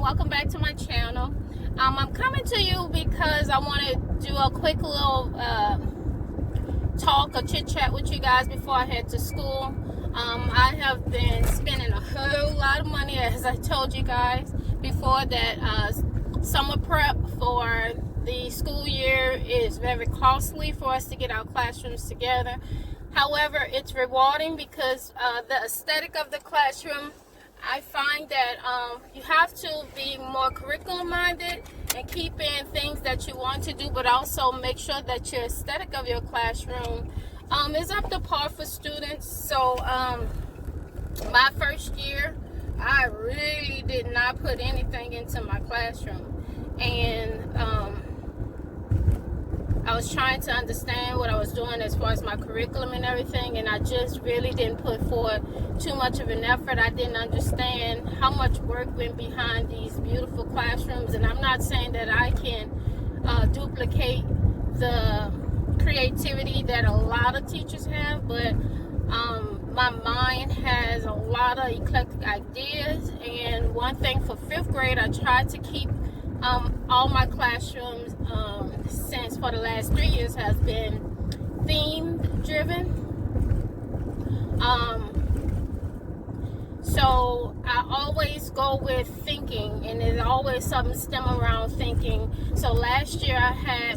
welcome back to my channel. I'm coming to you because I want to do a quick little talk or chit chat with you guys before I head to school. I have been spending a whole lot of money, as I told you guys before, that summer prep for the school year is very costly for us to get our classrooms together. However, it's rewarding because the aesthetic of the classroom, I find that you have to be more curriculum minded and keep in things that you want to do, but also make sure that your aesthetic of your classroom is up to par for students. So my first year, I really did not put anything into my classroom, and I was trying to understand what I was doing as far as my curriculum and everything, and I just really didn't put forward too much of an effort. I didn't understand how much work went behind these beautiful classrooms, and I'm not saying that I can duplicate the creativity that a lot of teachers have, but my mind has a lot of eclectic ideas. And one thing for 5th grade, I tried to keep all my classrooms since for the last 3 years has been theme driven. So I always go with thinking, and there's always something stem around thinking. So last year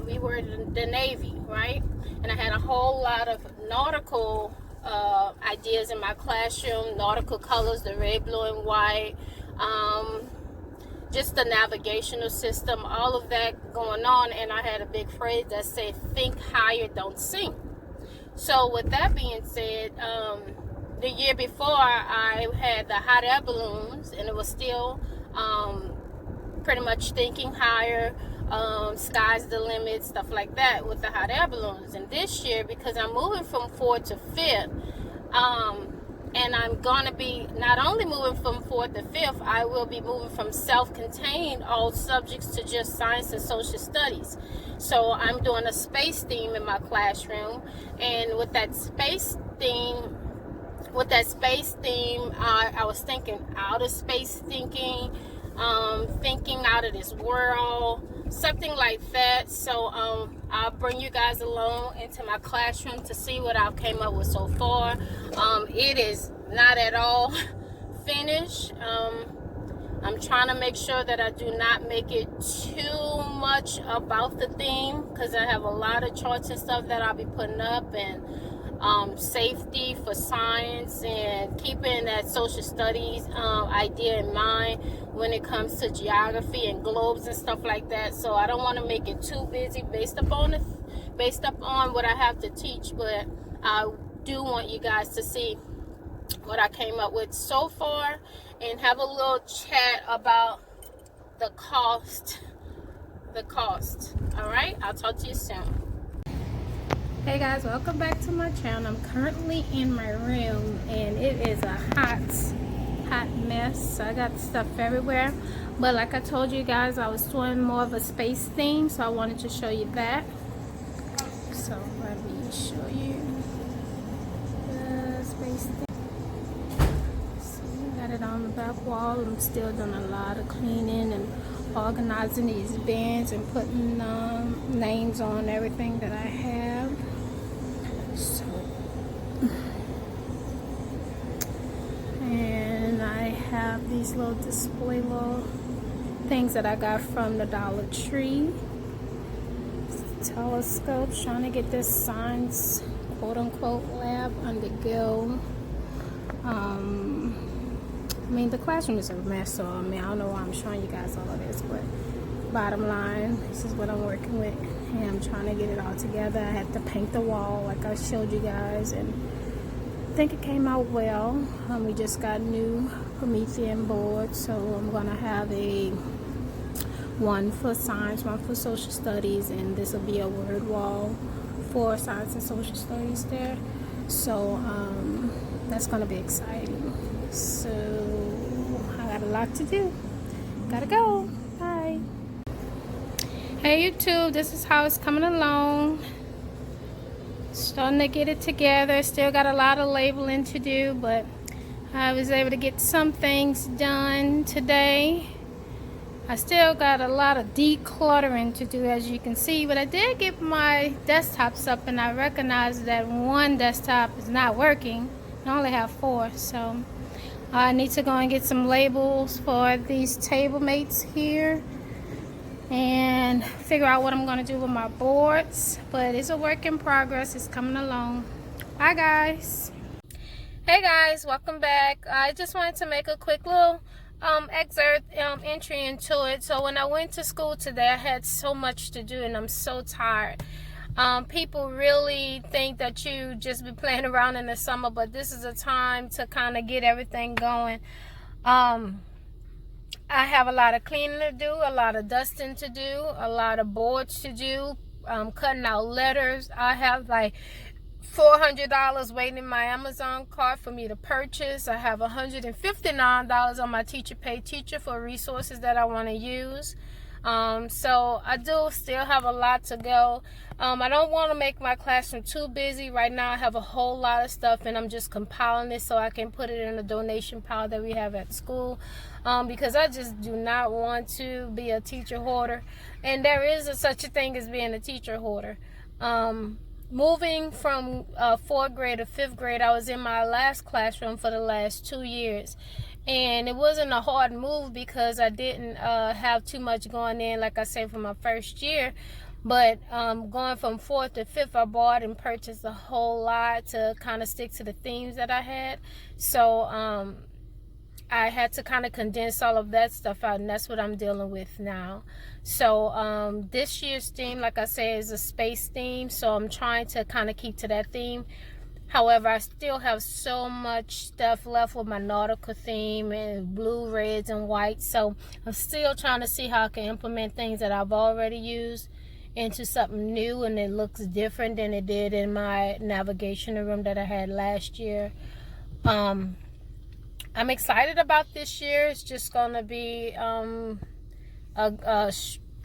we were the Navy, right? And I had a whole lot of nautical ideas in my classroom, nautical colors, the red, blue, and white. Just the navigational system, all of that going on. And I had a big phrase that said, think higher, don't sink. So with that being said, the year before I had the hot air balloons, and it was still pretty much thinking higher, sky's the limit, stuff like that with the hot air balloons. And this year, because I'm moving from 4th to 5th, and I'm going to be not only moving from 4th to 5th, I will be moving from self-contained all subjects to just science and social studies. So I'm doing a space theme in my classroom, and with that space theme, I was thinking outer space thinking, thinking out of this world, something like that. So I'll bring you guys along into my classroom to see what I've came up with so far. It is not at all finished. I'm trying to make sure that I do not make it too much about the theme, because I have a lot of charts and stuff that I'll be putting up, and safety for science, and keeping that social studies idea in mind when it comes to geography and globes and stuff like that. So I don't want to make it too busy based upon what I have to teach, but I do want you guys to see what I came up with so far and have a little chat about the cost. All right, I'll talk to you soon. Hey guys, welcome back to my channel. I'm currently in my room, and it is a hot mess. So I got stuff everywhere, but like I told you guys, I was doing more of a space theme, so I wanted to show you that. So let me show you the space theme. So we got it on the back wall. I'm still doing a lot of cleaning and organizing these bins and putting names on everything that I have. So, and I have these little display little things that I got from the Dollar Tree. Telescopes, trying to get this science quote-unquote lab undergo. I mean, the classroom is a mess, so I don't know why I'm showing you guys all of this, but bottom line, this is what I'm working with, and I'm trying to get it all together. I had to paint the wall like I showed you guys, and I think it came out well. We just got new Promethean boards, so I'm gonna have one for science, one for social studies, and this will be a word wall for science and social studies there. So that's gonna be exciting. So I got a lot to do. Gotta go. Bye. Hey YouTube, this is how it's coming along. Starting to get it together. Still got a lot of labeling to do, but I was able to get some things done today. I still got a lot of decluttering to do, as you can see, but I did get my desktops up, and I recognize that one desktop is not working. I only have 4, so I need to go and get some labels for these table mates here and figure out what I'm going to do with my boards, but it's a work in progress. It's coming along. Bye guys. Hey guys, welcome back. I just wanted to make a quick little excerpt entry into it. So when I went to school today, I had so much to do and I'm so tired. People really think that you just be playing around in the summer, but this is a time to kind of get everything going. I have a lot of cleaning to do, a lot of dusting to do, a lot of boards to do, cutting out letters. I have like $400 waiting in my Amazon cart for me to purchase. I have $159 on my teacher pay teacher for resources that I want to use. So I do still have a lot to go. I don't want to make my classroom too busy. Right now I have a whole lot of stuff and I'm just compiling it so I can put it in a donation pile that we have at school, because I just do not want to be a teacher hoarder, and there is such a thing as being a teacher hoarder. Moving from 4th grade to 5th grade, I was in my last classroom for the last 2 years. And it wasn't a hard move because I didn't have too much going in, like I said, for my first year. But going from 4th to 5th, I bought and purchased a whole lot to kind of stick to the themes that I had. So I had to kind of condense all of that stuff out, and that's what I'm dealing with now. So this year's theme, like I said, is a space theme, so I'm trying to kind of keep to that theme. However, I still have so much stuff left with my nautical theme and blue, reds, and whites, so I'm still trying to see how I can implement things that I've already used into something new, and it looks different than it did in my navigational room that I had last year. I'm excited about this year. It's just going to be a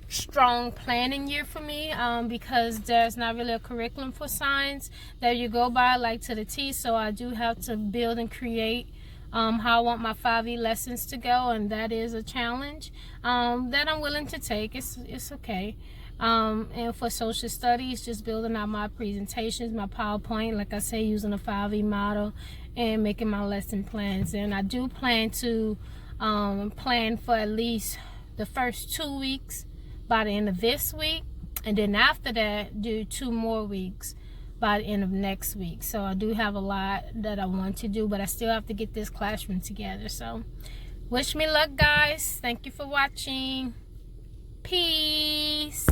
strong planning year for me, because there's not really a curriculum for science that you go by like to the T, so I do have to build and create how I want my 5E lessons to go, and that is a challenge that I'm willing to take. It's okay. And for social studies, just building out my presentations, my PowerPoint, like I say, using a 5E model and making my lesson plans. And I do plan to plan for at least the first 2 weeks by the end of this week, and then after that do 2 more weeks by the end of next week. So I do have a lot that I want to do, but I still have to get this classroom together. So wish me luck, guys. Thank you for watching. Peace.